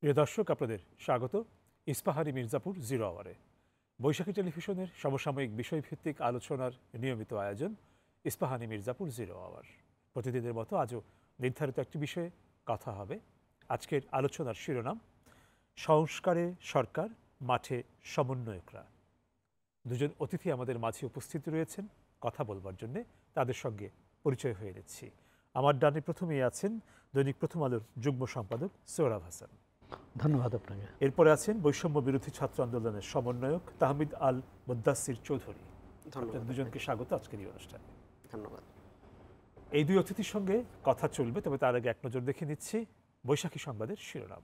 প্রিয় দর্শক, আপনাদের স্বাগত ইস্পাহানি মির্জাপুর জিরো আওয়ারে। বৈশাখী টেলিভিশনের সমসাময়িক বিষয়ভিত্তিক আলোচনার নিয়মিত আয়োজন ইস্পাহানি মির্জাপুর জিরো আওয়ার। প্রতিদিনের মতো আজও নির্ধারিত একটি বিষয়ে কথা হবে। আজকের আলোচনার শিরোনাম সংস্কারে সরকার, মাঠে সমন্বয়করা। দুজন অতিথি আমাদের মাঝে উপস্থিত রয়েছেন কথা বলবার জন্যে, তাদের সঙ্গে পরিচয় হয়ে নিচ্ছি। আমার ডানে প্রথমেই আছেন দৈনিক প্রথম আলোর যুগ্ম সম্পাদক সোহরাব হাসান। ধন্যবাদ আপনাকে। এরপরে আছেন বৈষম্য বিরোধী ছাত্র আন্দোলনের সমন্বয়ক তাহমিদ আল মুদ্দাসির চৌধুরী। দুজনকে স্বাগত আজকের এই অনুষ্ঠানে। ধন্যবাদ। এই দুই অতিথির সঙ্গে কথা চলবে, তবে তার আগে এক নজর দেখে নিচ্ছি বৈশাখী সংবাদের শিরোনাম।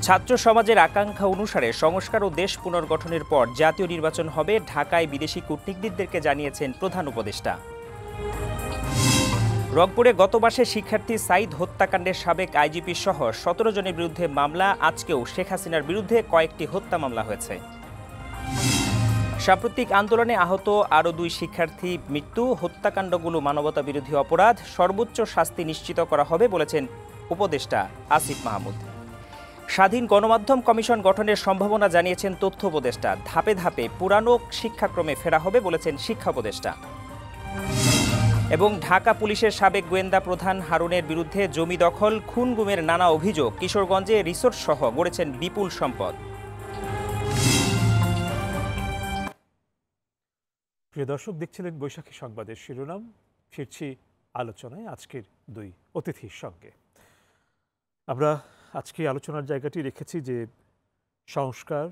ছাত্র সমাজের আকাঙ্ক্ষা অনুসারে সংস্কার ও দেশ পুনর্গঠনের পর জাতীয় নির্বাচন হবে, ঢাকায় বিদেশি কূটনীতিকদেরকে জানিয়েছেন প্রধান উপদেষ্টা। রংপুরে গত মাসে শিক্ষার্থী সাইদ হত্যাকাণ্ডের সাবেক আইজিপি সহ ১৭ জনের বিরুদ্ধে মামলা, আজকেও শেখ হাসিনার বিরুদ্ধে কয়েকটি হত্যা মামলা হয়েছে। সাম্প্রতিক আন্দোলনে আহত আরও ২ শিক্ষার্থী মৃত্যু, হত্যাকাণ্ডগুলো মানবতা বিরোধী অপরাধ, সর্বোচ্চ শাস্তি নিশ্চিত করা হবে বলেছেন উপদেষ্টা আসিফ মাহমুদ। স্বাধীন গণমাধ্যম কমিশন গঠনের সম্ভাবনা জানিয়েছেন তথ্য উপদেষ্টা। ধাপে ধাপে পুরানো শিক্ষাক্রমে ফেরা হবে বলেছেন শিক্ষা উপদেষ্টা। এবং ঢাকা পুলিশের সাবেক গোয়েন্দা প্রধান হারুনের বিরুদ্ধে জমি দখল, খুন গুমের নানা অভিযোগ, কিশোরগঞ্জে রিসোর্ট সহ গড়েছেন বিপুল সম্পদ। প্রিয় দর্শক, দেখছিলেন বৈশাখী সংবাদের শিরোনাম। ফিরছি আলোচনায় আজকের দুই অতিথির সঙ্গে। আমরা আজকে আলোচনার জায়গাটি রেখেছি যে সংস্কার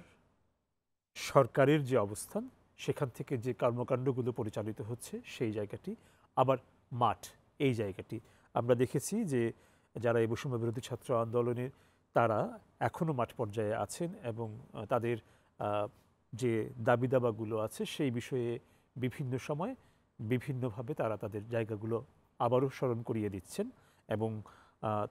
সরকারের যে অবস্থান, সেখান থেকে যে কর্মকাণ্ডগুলো পরিচালিত হচ্ছে সেই জায়গাটি, আবার মাঠ এই জায়গাটি। আমরা দেখেছি যে যারা এই বৈষম্য বিরোধী ছাত্র আন্দোলনের তারা এখনও মাঠ পর্যায়ে আছেন এবং তাদের যে দাবি দাবাগুলো আছে সেই বিষয়ে বিভিন্ন সময় বিভিন্নভাবে তারা তাদের জায়গাগুলো আবারও স্মরণ করিয়ে দিচ্ছেন এবং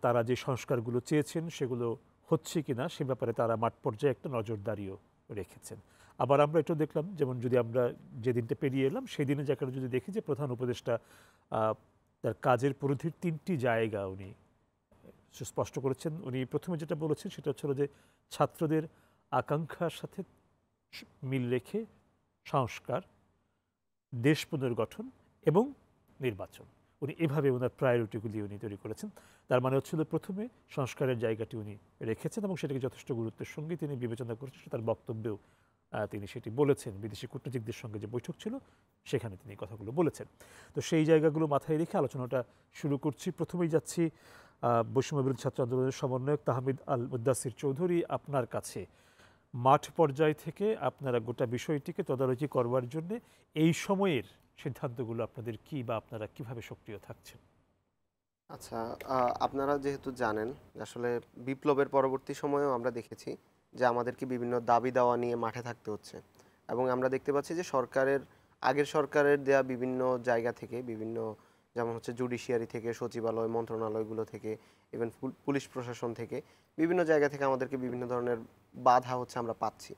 তারা যে সংস্কারগুলো চেয়েছেন সেগুলো হচ্ছে কিনা সে ব্যাপারে তারা মাঠ পর্যায়ে একটা নজরদারিও রেখেছেন। আবার আমরা একটু দেখলাম, যেমন যদি আমরা যেদিনটা পেরিয়ে এলাম সেই দিনে জায়গাটা যদি দেখি যে প্রধান উপদেষ্টা তার কাজের পরিধির ৩টি জায়গা উনি স্পষ্ট করেছেন। উনি প্রথমে যেটা বলেছেন সেটা হচ্ছিল যে ছাত্রদের আকাঙ্ক্ষার সাথে মিল রেখে সংস্কার, দেশ পুনর্গঠন এবং নির্বাচন, উনি এভাবে ওনার প্রায়োরিটিগুলি উনি তৈরি করেছেন। তার মানে হচ্ছিল প্রথমে সংস্কারের জায়গাটি উনি রেখেছেন এবং সেটাকে যথেষ্ট গুরুত্বের সঙ্গে তিনি বিবেচনা করেছেন। তার বক্তব্যেও তিনি সেটি বলেছেন। বিদেশি কূটনীতিকদের সঙ্গে যে বৈঠক ছিল সেখানে তিনি কথাগুলো বলেছেন। তো সেই জায়গাগুলো মাথায় রেখে আলোচনাটা শুরু করছি। প্রথমেই যাচ্ছি বৈষম্য বিরোধী ছাত্র আন্দোলনের সমন্বয়ক তাহমিদ আল মুদ্দাসির চৌধুরী, আপনার কাছে। মাঠ পর্যায় থেকে আপনারা গোটা বিষয়টিকে তদারকি করবার জন্য এই সময়ের সিদ্ধান্তগুলো আপনাদের কি, বা আপনারা কিভাবে সক্রিয় থাকছেন? আচ্ছা, আপনারা যেহেতু জানেন আসলে বিপ্লবের পরবর্তী সময়েও আমরা দেখেছি যে আমাদেরকে বিভিন্ন দাবি দাওয়া নিয়ে মাঠে থাকতে হচ্ছে এবং আমরা দেখতে পাচ্ছি যে আগের সরকারের দেয়া বিভিন্ন জায়গা থেকে, বিভিন্ন যেমন হচ্ছে জুডিশিয়ারি থেকে, সচিবালয়, মন্ত্রণালয়গুলো থেকে, ইভেন পুলিশ প্রশাসন থেকে, বিভিন্ন জায়গা থেকে আমাদেরকে বিভিন্ন ধরনের বাধা হচ্ছে আমরা পাচ্ছি।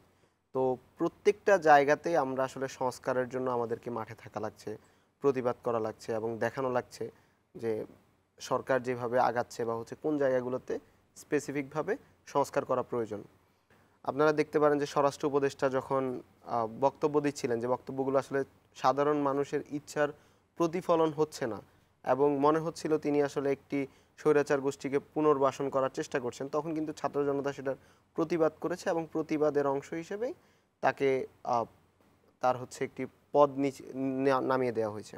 তো প্রত্যেকটা জায়গাতে আমরা আসলে সংস্কারের জন্য আমাদেরকে মাঠে থাকা লাগছে, প্রতিবাদ করা লাগছে এবং দেখানো লাগছে যে সরকার যেভাবে আগাচ্ছে বা হচ্ছে কোন জায়গাগুলোতে স্পেসিফিকভাবে সংস্কার করা প্রয়োজন। আপনারা দেখতে পারেন যে স্বরাষ্ট্র উপদেষ্টা যখন বক্তব্য দিচ্ছিলেন, যে বক্তব্যগুলো আসলে সাধারণ মানুষের ইচ্ছার প্রতিফলন হচ্ছে না এবং মনে হচ্ছিল তিনি আসলে একটি স্বৈরাচার গোষ্ঠীকে পুনর্বাসন করার চেষ্টা করছেন, তখন কিন্তু ছাত্র জনতা সেটার প্রতিবাদ করেছে এবং প্রতিবাদের অংশ হিসেবেই তাকে তার হচ্ছে একটি পদ নামিয়ে দেওয়া হয়েছে।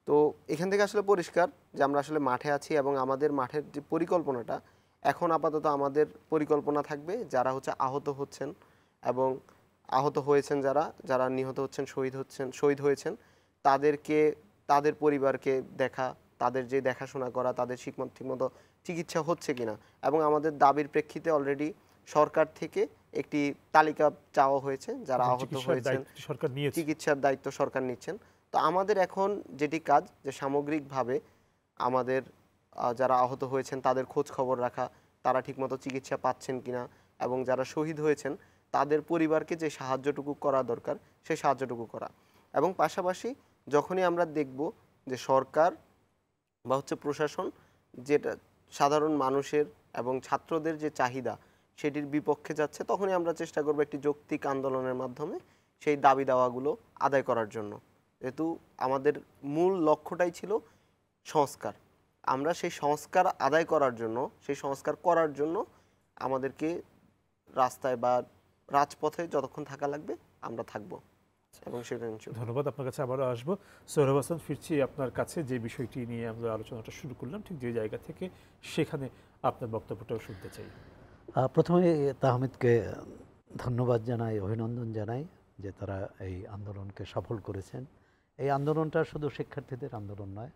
তো এখান থেকে আসলে পরিষ্কার যে আমরা আসলে মাঠে আছি এবং আমাদের মাঠের যে পরিকল্পনাটা এখন আপাতত আমাদের পরিকল্পনা থাকবে যারা হচ্ছে আহত হচ্ছেন এবং আহত হয়েছেন, যারা নিহত হচ্ছেন, শহীদ হয়েছেন, তাদের পরিবারকে দেখা, তাদের যে দেখাশোনা করা, তাদের ঠিকমতো চিকিৎসা হচ্ছে কিনা এবং আমাদের দাবির প্রেক্ষিতে অলরেডি সরকার থেকে একটি তালিকা চাওয়া হয়েছে যারা আহত হয়েছেন, চিকিৎসার দায়িত্ব সরকার নিচ্ছেন। তো আমাদের এখন যেটি কাজ, যে সামগ্রিকভাবে আমাদের যারা আহত হয়েছেন তাদের খোঁজ খবর রাখা, তারা ঠিকমতো চিকিৎসা পাচ্ছেন কিনা এবং যারা শহীদ হয়েছেন তাদের পরিবারকে যে সাহায্যটুকু করা দরকার সেই সাহায্যটুকু করা। এবং পাশাপাশি যখনই আমরা দেখব যে সরকার বা হচ্ছে প্রশাসন যেটা সাধারণ মানুষের এবং ছাত্রদের যে চাহিদা সেটির বিপক্ষে যাচ্ছে, তখনই আমরা চেষ্টা করব একটি যৌক্তিক আন্দোলনের মাধ্যমে সেই দাবি দাওয়াগুলো আদায় করার জন্য। যেহেতু আমাদের মূল লক্ষ্যটাই ছিল সংস্কার, আমরা সেই সংস্কার আদায় করার জন্য, সেই সংস্কার করার জন্য আমাদেরকে রাস্তায় বা রাজপথে যতক্ষণ থাকা লাগবে আমরা থাকব এবং সেটা ইনশাআল্লাহ। ধন্যবাদ। আপনার কাছে আবারও আসবো। সোহরাব হাসান, ফিরছি আপনার কাছে। যে বিষয়টি নিয়ে আমরা আলোচনাটা শুরু করলাম ঠিক যে জায়গা থেকে, সেখানে আপনার বক্তব্যটাও শুনতে চাই। প্রথমে তাহমিদকে ধন্যবাদ জানাই, অভিনন্দন জানাই যে তারা এই আন্দোলনকে সফল করেছেন। এই আন্দোলনটা শুধু শিক্ষার্থীদের আন্দোলন নয়,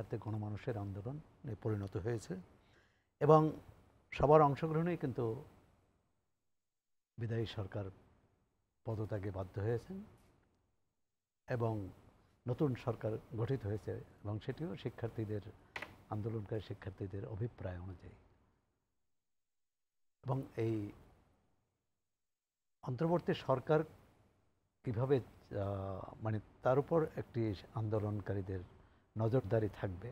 এতে গণমানুষের আন্দোলনে পরিণত হয়েছে এবং সবার অংশগ্রহণেই কিন্তু বিদায়ী সরকার পদত্যাগে বাধ্য হয়েছেন এবং নতুন সরকার গঠিত হয়েছে এবং সেটিও শিক্ষার্থীদের, আন্দোলনকারী শিক্ষার্থীদের অভিপ্রায় অনুযায়ী। এবং এই অন্তর্বর্তী সরকার কিভাবে মানে তার উপর একটি আন্দোলনকারীদের নজরদারি থাকবে,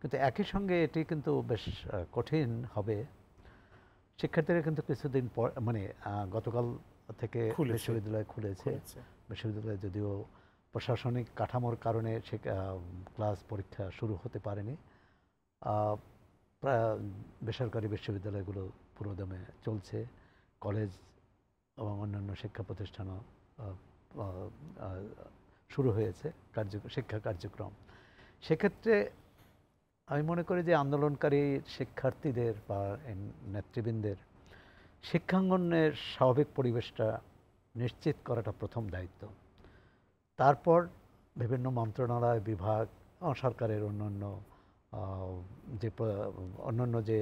কিন্তু একই সঙ্গে এটি কিন্তু বেশ কঠিন হবে। শিক্ষার্থীরা কিন্তু কিছুদিন পর মানে গতকাল থেকে বিশ্ববিদ্যালয় খুলেছে। বিশ্ববিদ্যালয় যদিও প্রশাসনিক কাঠামোর কারণে সে ক্লাস পরীক্ষা শুরু হতে পারেনি, বেসরকারি বিশ্ববিদ্যালয়গুলো পুরোদমে চলছে, কলেজ এবং অন্যান্য শিক্ষা প্রতিষ্ঠানও শুরু হয়েছে শিক্ষা কার্যক্রম। সেক্ষেত্রে আমি মনে করি যে আন্দোলনকারী শিক্ষার্থীদের বা নেতৃবৃন্দের শিক্ষাঙ্গনের স্বাভাবিক পরিবেশটা নিশ্চিত করাটা প্রথম দায়িত্ব। তারপর বিভিন্ন মন্ত্রণালয়, বিভাগ, সরকারের অন্যান্য যে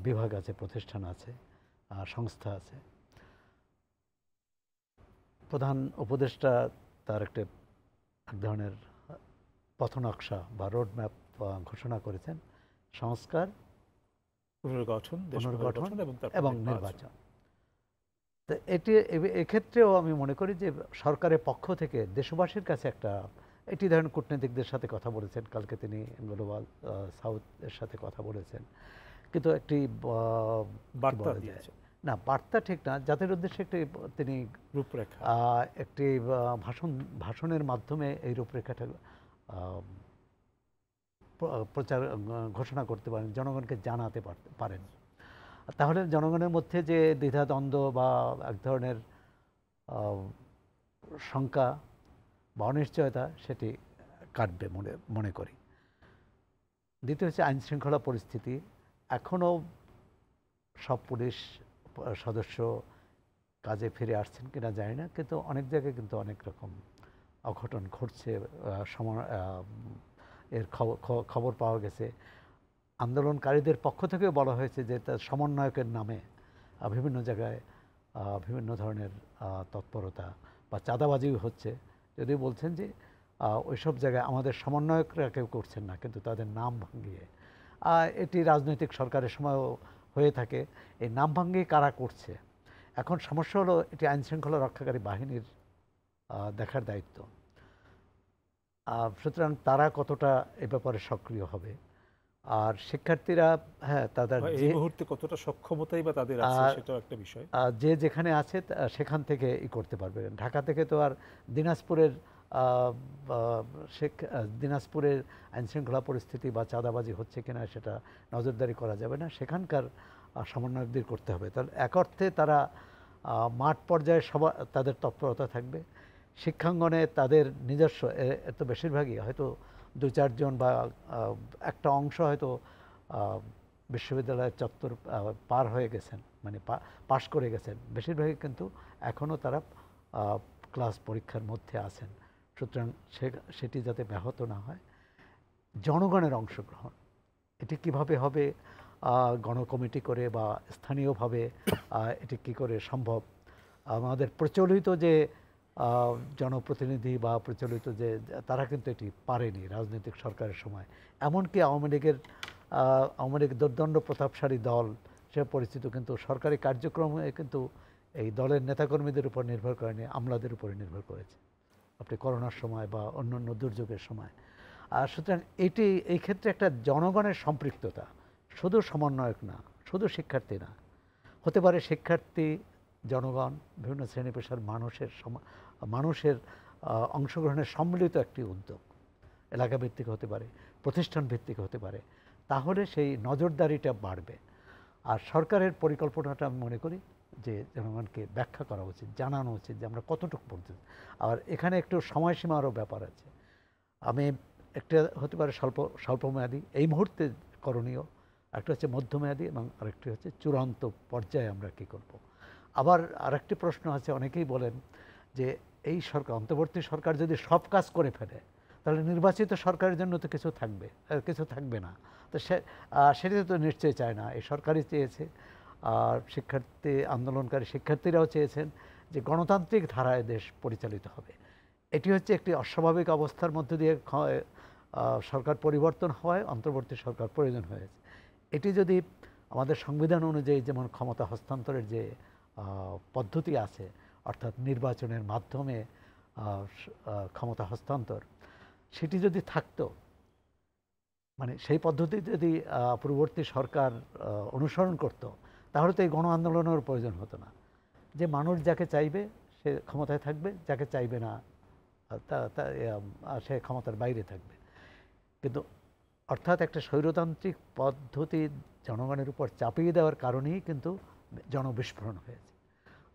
বিভাগ আছে, প্রতিষ্ঠান আছে, সংস্থা আছে, প্রধান উপদেষ্টা তার এক ধরনের পথনকশা বা রোডম্যাপ ঘোষণা করেছেন, সংস্কার, পুনর্গঠন এবং নির্বাচন। তো এক্ষেত্রেও আমি মনে করি যে সরকারের পক্ষ থেকে দেশবাসীর কাছে এটি ধরেন কূটনীতিকদের সাথে কথা বলেছেন, কালকে তিনি গ্লোবাল সাউথের সাথে কথা বলেছেন, কিন্তু একটি বার্তা দিয়েছেন না, বার্তা ঠিক না, জাতির উদ্দেশ্যে তিনি রূপরেখা, একটি ভাষণের মাধ্যমে এই রূপরেখাটা প্রচার ঘোষণা করতে পারেন, জনগণকে জানাতে পারেন। তাহলে জনগণের মধ্যে যে দ্বিধাদ্বন্দ্ব বা এক ধরনের শঙ্কা বা অনিশ্চয়তা, সেটি কাটবে মনে করি। দ্বিতীয় হচ্ছে আইন শৃঙ্খলা পরিস্থিতি। এখনও সব পুলিশ সদস্য কাজে ফিরে আসছেন কিনা জানি না, কিন্তু অনেক জায়গায় কিন্তু অনেক রকম অঘটন ঘটছে। এর খবর পাওয়া গেছে, আন্দোলনকারীদের পক্ষ থেকেও বলা হয়েছে যে তার সমন্বয়কের নামে বিভিন্ন জায়গায় বিভিন্ন ধরনের তৎপরতা বা চাঁদাবাজিও হচ্ছে। যদিও বলছেন যে ওইসব জায়গায় আমাদের সমন্বয়করা কেউ করছেন না, কিন্তু তাদের নাম ভাঙিয়ে, এটি রাজনৈতিক সরকারের সময়ও হয়ে থাকে। এই নাম ভাঙিয়ে কারা করছে, এখন সমস্যা হলো এটি আইনশৃঙ্খলা রক্ষাকারী বাহিনীর দেখার দায়িত্ব। সুতরাং তারা কতটা এ ব্যাপারে সক্রিয় হবে, আর শিক্ষার্থীরা তাদের এই মুহূর্তে কতটা সক্ষমতাই বা তাদের আছে, সেটাও একটা বিষয়। যে যেখানে আছে সেখান থেকে করতে পারবে। ঢাকা থেকে তো আর দিনাজপুরের আইনশৃঙ্খলা পরিস্থিতি বা চাঁদাবাজি হচ্ছে কিনা সেটা নজরদারি করা যাবে না, সেখানকার সমন্বয়কদের করতে হবে। তাহলে এক অর্থে তারা মাঠ পর্যায়ে তাদের তৎপরতা থাকবে, শিক্ষাঙ্গনে তাদের নিজস্ব, এত বেশিরভাগই হয়তো 2-4 জন বা একটা অংশ হয়তো বিশ্ববিদ্যালয়ের চত্বর পার হয়ে গেছেন, মানে পাশ করে গেছেন, বেশিরভাগই কিন্তু এখনও তারা ক্লাস পরীক্ষার মধ্যে আছেন। সুতরাং সেটি যাতে ব্যাহত না হয়, জনগণের অংশগ্রহণ এটি কিভাবে হবে, গণকমিটি করে বা স্থানীয়ভাবে এটি কি করে সম্ভব। আমাদের প্রচলিত যে জনপ্রতিনিধি বা প্রচলিত যে তারা কিন্তু এটি পারেনি রাজনৈতিক সরকারের সময়, এমনকি আওয়ামী লীগ দুর্দণ্ড প্রতাপশালী দল সে পরিচিত, কিন্তু সরকারি কার্যক্রমে কিন্তু এই দলের নেতাকর্মীদের উপর নির্ভর করেনি, আমলাদের উপরে নির্ভর করেছে, আপনি করোনার সময় বা অন্যান্য দুর্যোগের সময়। আর সুতরাং এই ক্ষেত্রে একটা জনগণের সম্পৃক্ততা, শুধু সমন্বয়ক না, শুধু শিক্ষার্থী না, হতে পারে শিক্ষার্থী, জনগণ, বিভিন্ন শ্রেণী পেশার মানুষের অংশগ্রহণের সম্মিলিত একটি উদ্যোগ, এলাকা ভিত্তিক হতে পারে, প্রতিষ্ঠান ভিত্তিক হতে পারে, তাহলে সেই নজরদারিটা বাড়বে। আর সরকারের পরিকল্পনাটা আমি মনে করি যে জনগণকে ব্যাখ্যা করা উচিত, জানানো উচিত যে আমরা কতটুকু পর্যন্ত। আর এখানে একটু সময়সীমারও ব্যাপার আছে। আমি একটা হতে পারে স্বল্পমেয়াদী, এই মুহূর্তে করণীয়, একটা হচ্ছে মধ্যমেয়াদী এবং আরেকটি হচ্ছে চূড়ান্ত পর্যায়ে আমরা কী করব। আবার আরেকটি প্রশ্ন আছে, অনেকেই বলেন যে এই সরকার, অন্তর্বর্তী সরকার যদি সব কাজ করে ফেলে তাহলে নির্বাচিত সরকারের জন্য তো কিছু থাকবে না। তো সেটা তো নিশ্চয়ই চায় না। এই সরকারই চেয়েছে, আর আন্দোলনকারী শিক্ষার্থীরাও চেয়েছেন যে গণতান্ত্রিক ধারায় দেশ পরিচালিত হবে। এটি হচ্ছে একটি অস্বাভাবিক অবস্থার মধ্যে দিয়ে সরকার পরিবর্তন হওয়ায় অন্তর্বর্তী সরকার প্রয়োজন হয়েছে। এটি যদি আমাদের সংবিধান অনুযায়ী যেমন ক্ষমতা হস্তান্তরের যে পদ্ধতি আছে, অর্থাৎ নির্বাচনের মাধ্যমে ক্ষমতা হস্তান্তর, সেটি যদি থাকতো, মানে সেই পদ্ধতি যদি পূর্ববর্তী সরকার অনুসরণ করত, তাহলে তো এই গণ আন্দোলনের প্রয়োজন হতো না। যে মানুষ যাকে চাইবে সে ক্ষমতায় থাকবে, যাকে চাইবে না সে ক্ষমতার বাইরে থাকবে। কিন্তু অর্থাৎ একটা স্বৈরতান্ত্রিক পদ্ধতি জনগণের উপর চাপিয়ে দেওয়ার কারণেই কিন্তু জনবিস্ফোরণ হয়েছে।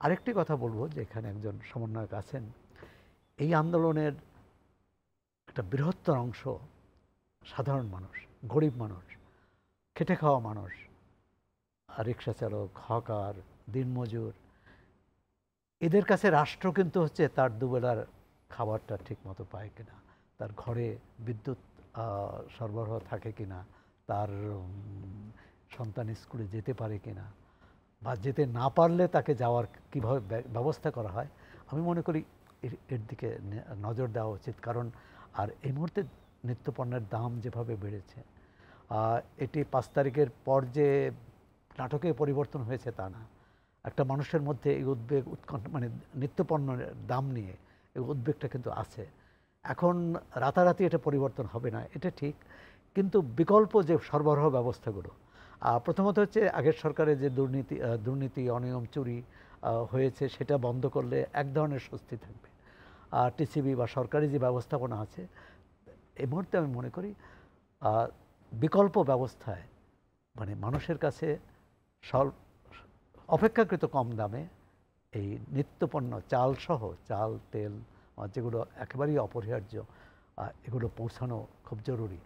আরেকটি কথা বলবো যে এখানে একজন সমন্বয়ক আছেন, এই আন্দোলনের একটা বৃহত্তর অংশ সাধারণ মানুষ, গরিব মানুষ, খেটে খাওয়া মানুষ, রিক্সা চালক, হকার, দিনমজুর, এদের কাছে রাষ্ট্র কিন্তু হচ্ছে তার দুবেলার খাবারটা ঠিক মতো পায় কিনা, তার ঘরে বিদ্যুৎ সরবরাহ থাকে কিনা, তার সন্তান স্কুলে যেতে পারে কিনা, বা যেতে না পারলে তাকে যাওয়ার কীভাবে ব্যবস্থা করা হয়, আমি মনে করি এর দিকে নজর দেওয়া উচিত। কারণ আর এই মুহূর্তে নিত্যপণ্যের দাম যেভাবে বেড়েছে, এটি 5 তারিখের পর যে নাটকে পরিবর্তন হয়েছে তা না। একটা মানুষের মধ্যে এই উদ্বেগ, উৎকণ্ঠা, মানে নিত্যপণ্যের দাম নিয়ে এই উদ্বেগটা কিন্তু আছে। এখন রাতারাতি এটা পরিবর্তন হবে না, এটা ঠিক, কিন্তু বিকল্প যে সরবরাহ ব্যবস্থাগুলো, প্রথমত হচ্ছে আগের সরকারে যে দুর্নীতি, অনিয়ম, চুরি হয়েছে, সেটা বন্ধ করলে এক ধরনের স্বস্তি থাকবে। আর টিসিবি বা সরকারি যে ব্যবস্থাপনা আছে, এই মুহূর্তে আমি মনে করি বিকল্প ব্যবস্থায়, মানে মানুষের কাছে অপেক্ষাকৃত কম দামে এই নিত্যপণ্য, চালসহ, চাল, তেল, যেগুলো একেবারেই অপরিহার্য, এগুলো পৌঁছানো খুব জরুরি।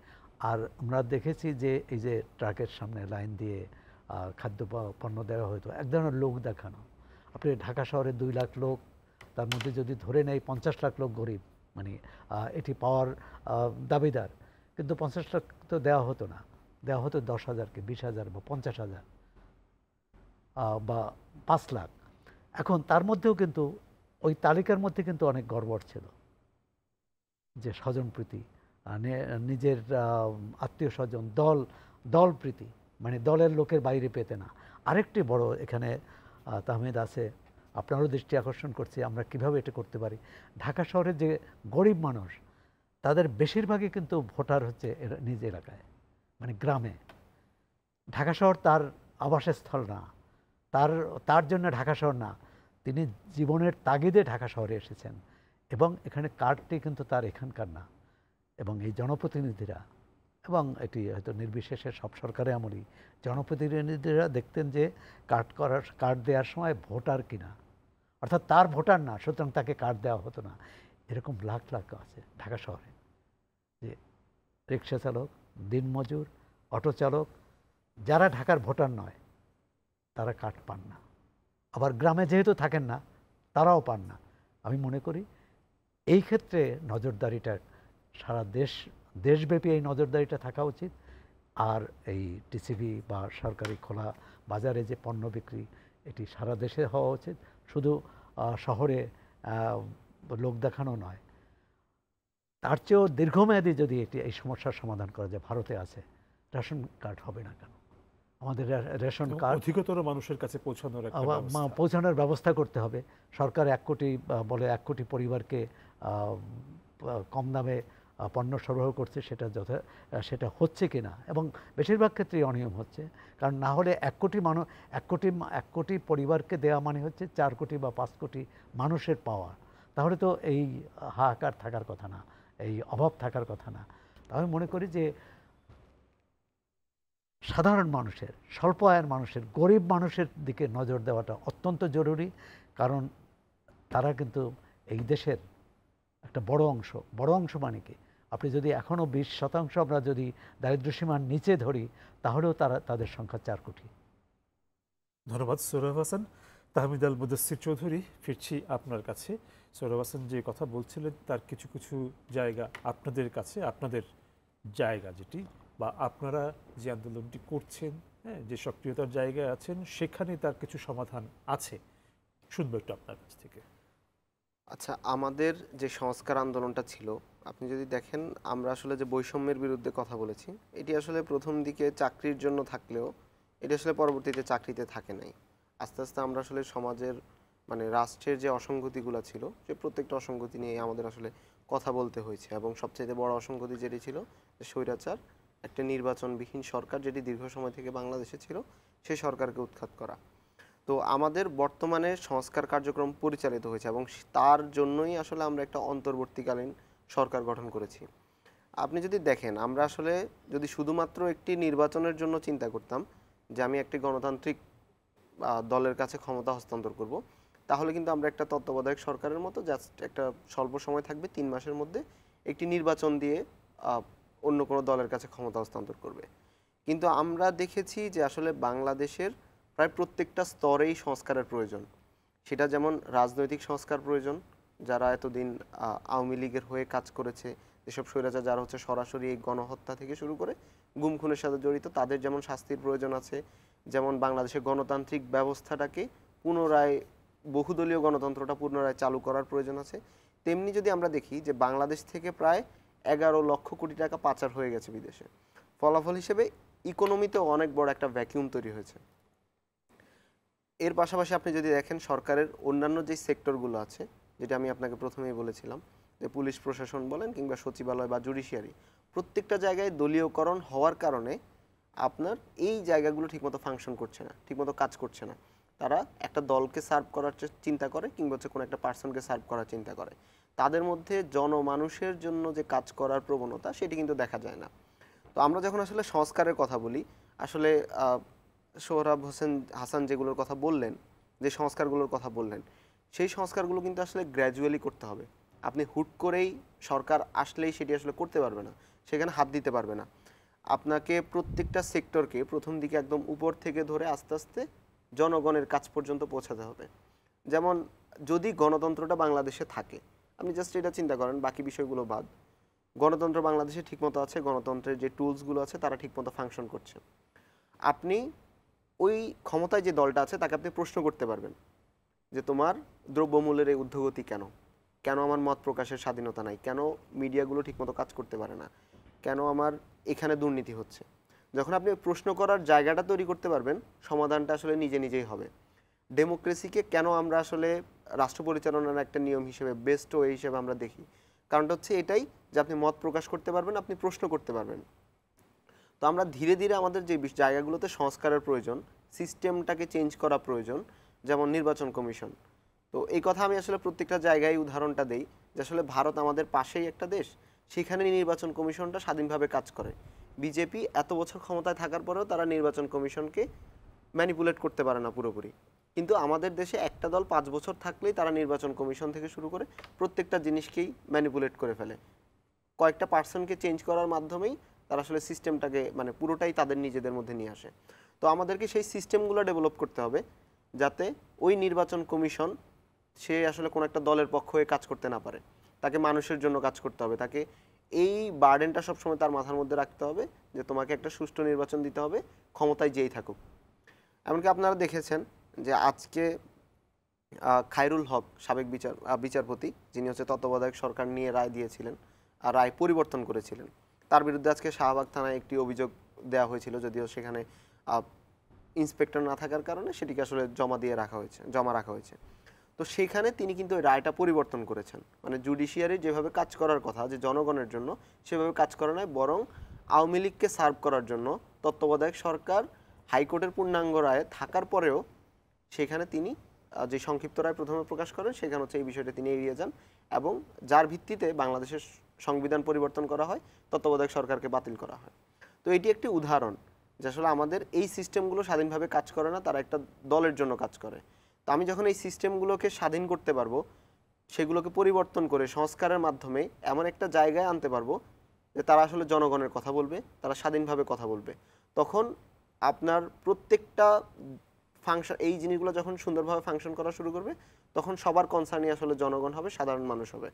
আর আমরা দেখেছি যে এই যে ট্রাকের সামনে লাইন দিয়ে খাদ্য পণ্য দেওয়া হতো, এক ধরনের লোক দেখানো। আপনি ঢাকা শহরে 2 লাখ লোক, তার মধ্যে যদি ধরে নেই 50 লাখ লোক গরিব, মানে এটি পাওয়ার দাবিদার, কিন্তু 50 লাখ তো দেওয়া হতো না, দেওয়া হতো 10,000কে, 20,000 বা 50,000 বা 5 লাখ। এখন তার মধ্যেও কিন্তু ওই তালিকার মধ্যে কিন্তু অনেক গড়বড় ছিল, যে স্বজনপ্রীতি, নিজের আত্মীয় স্বজন, দলপ্রীতি, মানে দলের লোকের বাইরে পেতে না। আরেকটি বড় এখানে তাহমিদ আছে, আপনারও দৃষ্টি আকর্ষণ করছি, আমরা কিভাবে এটা করতে পারি। ঢাকা শহরের যে গরিব মানুষ, তাদের বেশিরভাগই কিন্তু ভোটার হচ্ছে নিজ এলাকায়, মানে গ্রামে। ঢাকা শহর তার আবাসস্থল না, তার জন্য ঢাকা শহর না, তিনি জীবনের তাগিদে ঢাকা শহরে এসেছেন, এবং এখানে কার্ডটি কিন্তু তার এখানকার না। এবং এই জনপ্রতিনিধিরা, এবং এটি হয়তো নির্বিশেষে সব সরকারে আমলই, জনপ্রতিনিধিরা দেখতেন যে কার্ড দেওয়ার সময় ভোটার কিনা, অর্থাৎ তার ভোটার না, সুতরাং তাকে কার্ড দেওয়া হতো না। এরকম লাখ লাখ আছে ঢাকা শহরে, যে রিক্সা চালক, দিনমজুর, অটো চালক, যারা ঢাকার ভোটার নয়, তারা কার্ড পান না। আবার গ্রামে যেহেতু থাকেন না, তারাও পান না। আমি মনে করি এই ক্ষেত্রে নজরদারিটা সারা দেশব্যাপী এই নজরদারিটা থাকা উচিত। আর এই টিসিবি বা সরকারি খোলা বাজারে যে পণ্য বিক্রি, এটি সারা দেশে হওয়া উচিত, শুধু শহরে লোক দেখানো নয়। তার চেয়েও দীর্ঘমেয়াদী যদি এই সমস্যার সমাধান করা যায়, ভারতে আছে, রেশন কার্ড হবে না কেন? আমাদের রেশন কার্ড অধিকতর মানুষের কাছে পৌঁছানোর ব্যবস্থা করতে হবে। সরকার 1 কোটি বলে 1 কোটি পরিবারকে কম দামে পণ্য সরবরাহ করছে সেটা হচ্ছে কি না, এবং বেশিরভাগ ক্ষেত্রেই অনিয়ম হচ্ছে। কারণ না হলে 1 কোটি পরিবারকে দেওয়া মানে হচ্ছে 4 কোটি বা 5 কোটি মানুষের পাওয়া। তাহলে তো এই হাহাকার থাকার কথা না, এই অভাব থাকার কথা না। আমি মনে করি যে সাধারণ মানুষের, স্বল্প আয়ের মানুষের, গরিব মানুষের দিকে নজর দেওয়াটা অত্যন্ত জরুরি। কারণ তারা কিন্তু এই দেশের একটা বড় অংশ মানে কি, আপনি যদি এখনও 20% আমরা যদি দারিদ্র্যসীমার নিচে ধরি, তাহলেও তাদের সংখ্যা 4 কোটি। ধন্যবাদ সোহরাব হাসান। তাহমিদ আল মুদাসসির চৌধুরী, ফিরছি আপনার কাছে। সোহরাব হাসান যে কথা বলছিলেন তার কিছু কিছু জায়গা আপনাদের কাছে, আপনাদের জায়গা যেটি বা আপনারা যে আন্দোলনটি করছেন, হ্যাঁ, যে সক্রিয়তার জায়গায় আছেন, সেখানে তার কিছু সমাধান আছে, শুনবো একটু আপনার কাছ থেকে। আচ্ছা, আমাদের যে সংস্কার আন্দোলনটা ছিল, আপনি যদি দেখেন আমরা আসলে যে বৈষম্যের বিরুদ্ধে কথা বলেছি, এটি আসলে প্রথম দিকে চাকরির জন্য থাকলেও এটি আসলে পরবর্তীতে চাকরিতে থাকে নাই। আস্তে আস্তে আমরা আসলে সমাজের মানে রাষ্ট্রের যে অসঙ্গতিগুলো ছিল, যে প্রত্যেকটা অসঙ্গতি নিয়ে আমাদের আসলে কথা বলতে হয়েছে। এবং সবচেয়ে বড় অসঙ্গতি যেটি ছিল যে স্বৈরাচার একটা নির্বাচনবিহীন সরকার যেটি দীর্ঘ সময় থেকে বাংলাদেশে ছিল, সেই সরকারকে উৎখাত করা। তো আমাদের বর্তমানে সংস্কার কার্যক্রম পরিচালিত হয়েছে এবং তার জন্যই আসলে আমরা একটা অন্তর্বর্তীকালীন সরকার গঠন করেছি। আপনি যদি দেখেন, আমরা আসলে যদি শুধুমাত্র একটি নির্বাচনের জন্য চিন্তা করতাম যে আমি একটি গণতান্ত্রিক দলের কাছে ক্ষমতা হস্তান্তর করব, তাহলে কিন্তু আমরা একটা তত্ত্বাবধায়ক সরকারের মতো জাস্ট একটা স্বল্প সময় থাকবে, 3 মাসের মধ্যে একটি নির্বাচন দিয়ে অন্য কোনো দলের কাছে ক্ষমতা হস্তান্তর করবে। কিন্তু আমরা দেখেছি যে আসলে বাংলাদেশের প্রায় প্রত্যেকটা স্তরেই সংস্কারের প্রয়োজন। সেটা যেমন রাজনৈতিক সংস্কার প্রয়োজন, যারা এতদিন আওয়ামী লীগের হয়ে কাজ করেছে, যেসব স্বৈরাচার যারা হচ্ছে সরাসরি এই গণহত্যা থেকে শুরু করে গুম খুনের সাথে জড়িত, তাদের যেমন শাস্তির প্রয়োজন আছে, যেমন বাংলাদেশের গণতান্ত্রিক ব্যবস্থাটাকে পুনরায়, বহুদলীয় গণতন্ত্রটা পুনরায় চালু করার প্রয়োজন আছে। তেমনি যদি আমরা দেখি যে বাংলাদেশ থেকে প্রায় 11 লক্ষ কোটি টাকা পাচার হয়ে গেছে বিদেশে, ফলাফল হিসেবে ইকোনমিতেও অনেক বড় একটা ভ্যাকিউম তৈরি হয়েছে। এর পাশাপাশি আপনি যদি দেখেন সরকারের অন্যান্য যে সেক্টরগুলো আছে, যেটা আমি আপনাকে প্রথমেই বলেছিলাম, যে পুলিশ প্রশাসন বলেন কিংবা সচিবালয় বা জুডিশিয়ারি, প্রত্যেকটা জায়গায় দলীয়করণ হওয়ার কারণে আপনার এই জায়গাগুলো ঠিকমতো ফাংশন করছে না, ঠিকমতো কাজ করছে না। তারা একটা দলকে সার্ভ করার চিন্তা করে কিংবা হচ্ছে কোনো একটা পার্সনকে সার্ভ করার চিন্তা করে, তাদের মধ্যে জনমানুষের জন্য যে কাজ করার প্রবণতা সেটি কিন্তু দেখা যায় না। তো আমরা যখন আসলে সংস্কারের কথা বলি, আসলে সোহরাব হাসান যেগুলোর কথা বললেন, যে সংস্কারগুলোর কথা বললেন, সেই সংস্কারগুলো কিন্তু আসলে গ্র্যাজুয়ালি করতে হবে। আপনি হুট করেই সরকার আসলেই সেটি আসলে করতে পারবে না, সেখানে হাত দিতে পারবে না। আপনাকে প্রত্যেকটা সেক্টরকে প্রথম দিকে একদম উপর থেকে ধরে আস্তে আস্তে জনগণের কাছ পর্যন্ত পৌঁছাতে হবে। যেমন যদি গণতন্ত্রটা বাংলাদেশে থাকে, আপনি জাস্ট এটা চিন্তা করেন, বাকি বিষয়গুলো বাদ, গণতন্ত্র বাংলাদেশে ঠিকমতো আছে, গণতন্ত্রের যে টুলসগুলো আছে তারা ঠিকমতো ফাংশন করছে, আপনি ওই ক্ষমতায় যে দলটা আছে তাকে আপনি প্রশ্ন করতে পারবেন যে তোমার দ্রব্যমূল্যের এই ঊর্ধ্বগতি কেন, কেন আমার মত প্রকাশের স্বাধীনতা নাই, কেন মিডিয়াগুলো ঠিকমতো কাজ করতে পারে না, কেন আমার এখানে দুর্নীতি হচ্ছে। যখন আপনি প্রশ্ন করার জায়গাটা তৈরি করতে পারবেন, সমাধানটা আসলে নিজে নিজেই হবে। ডেমোক্রেসিকে কেন আমরা আসলে রাষ্ট্র পরিচালনার একটা নিয়ম হিসেবে, বেস্ট ওয়ে হিসেবে আমরা দেখি, কারণটা হচ্ছে এটাই যে আপনি মত প্রকাশ করতে পারবেন, আপনি প্রশ্ন করতে পারবেন। তো আমরা ধীরে ধীরে আমাদের যে জায়গাগুলোতে সংস্কারের প্রয়োজন, সিস্টেমটাকে চেঞ্জ করা প্রয়োজন, যেমন নির্বাচন কমিশন। তো এই কথা আমি আসলে প্রত্যেকটা জায়গায় উদাহরণটা দেই যে আসলে ভারত আমাদের পাশেই একটা দেশ, সেখানে নির্বাচন কমিশনটা স্বাধীনভাবে কাজ করে। বিজেপি এত বছর ক্ষমতায় থাকার পরেও তারা নির্বাচন কমিশনকে ম্যানিপুলেট করতে পারে না পুরোপুরি। কিন্তু আমাদের দেশে একটা দল 5 বছর থাকলেই তারা নির্বাচন কমিশন থেকে শুরু করে প্রত্যেকটা জিনিসকেই ম্যানিপুলেট করে ফেলে। কয়েকটা পার্সনকে চেঞ্জ করার মাধ্যমেই তারা আসলে সিস্টেমটাকে মানে পুরোটাই তাদের নিজেদের মধ্যে নিয়ে আসে। তো আমাদেরকে সেই সিস্টেমগুলো ডেভেলপ করতে হবে যাতে ওই নির্বাচন কমিশন সে আসলে কোনো একটা দলের পক্ষ হয়ে কাজ করতে না পারে, তাকে মানুষের জন্য কাজ করতে হবে, তাকে এই বার্ডেনটা সবসময় তার মাথার মধ্যে রাখতে হবে যে তোমাকে একটা সুষ্ঠু নির্বাচন দিতে হবে, ক্ষমতায় যেই থাকুক। এমনকি আপনারা দেখেছেন যে আজকে খায়রুল হক সাবেক বিচারপতি, যিনি হচ্ছে তত্ত্বাবধায়ক সরকার নিয়ে রায় দিয়েছিলেন আর রায় পরিবর্তন করেছিলেন, তার বিরুদ্ধে আজকে শাহবাগ থানায় একটি অভিযোগ দেওয়া হয়েছিল, যদিও সেখানে ইন্সপেক্টর না থাকার কারণে সেটিকে আসলে জমা রাখা হয়েছে। তো সেখানে তিনি কিন্তু ওই রায়টা পরিবর্তন করেছেন, মানে জুডিশিয়ারি যেভাবে কাজ করার কথা যে জনগণের জন্য সেভাবে কাজ করে নয়, বরং আওয়ামী লীগকে সার্ভ করার জন্য তত্ত্বাবধায়ক সরকার হাইকোর্টের পূর্ণাঙ্গ রায় থাকার পরেও সেখানে তিনি যে সংক্ষিপ্ত রায় প্রথমে প্রকাশ করেন সেখানে হচ্ছে এই বিষয়টা তিনি এড়িয়ে যান, এবং যার ভিত্তিতে বাংলাদেশের সংবিধান পরিবর্তন করা হয়, তত্ত্বাবধায়ক সরকারকে বাতিল করা হয়। তো এটি একটি উদাহরণ যে আসলে আমাদের এই সিস্টেমগুলো স্বাধীনভাবে কাজ করে না, তারা একটা দলের জন্য কাজ করে। তো আমি যখন এই সিস্টেমগুলোকে স্বাধীন করতে পারবো, সেগুলোকে পরিবর্তন করে সংস্কারের মাধ্যমে এমন একটা জায়গায় আনতে পারবো যে তারা আসলে জনগণের কথা বলবে, তারা স্বাধীনভাবে কথা বলবে, তখন আপনার প্রত্যেকটা ফাংশন, এই জিনিসগুলো যখন সুন্দরভাবে ফাংশন করা শুরু করবে, তখন সবার কনসার্নই আসলে জনগণ হবে, সাধারণ মানুষ হবে।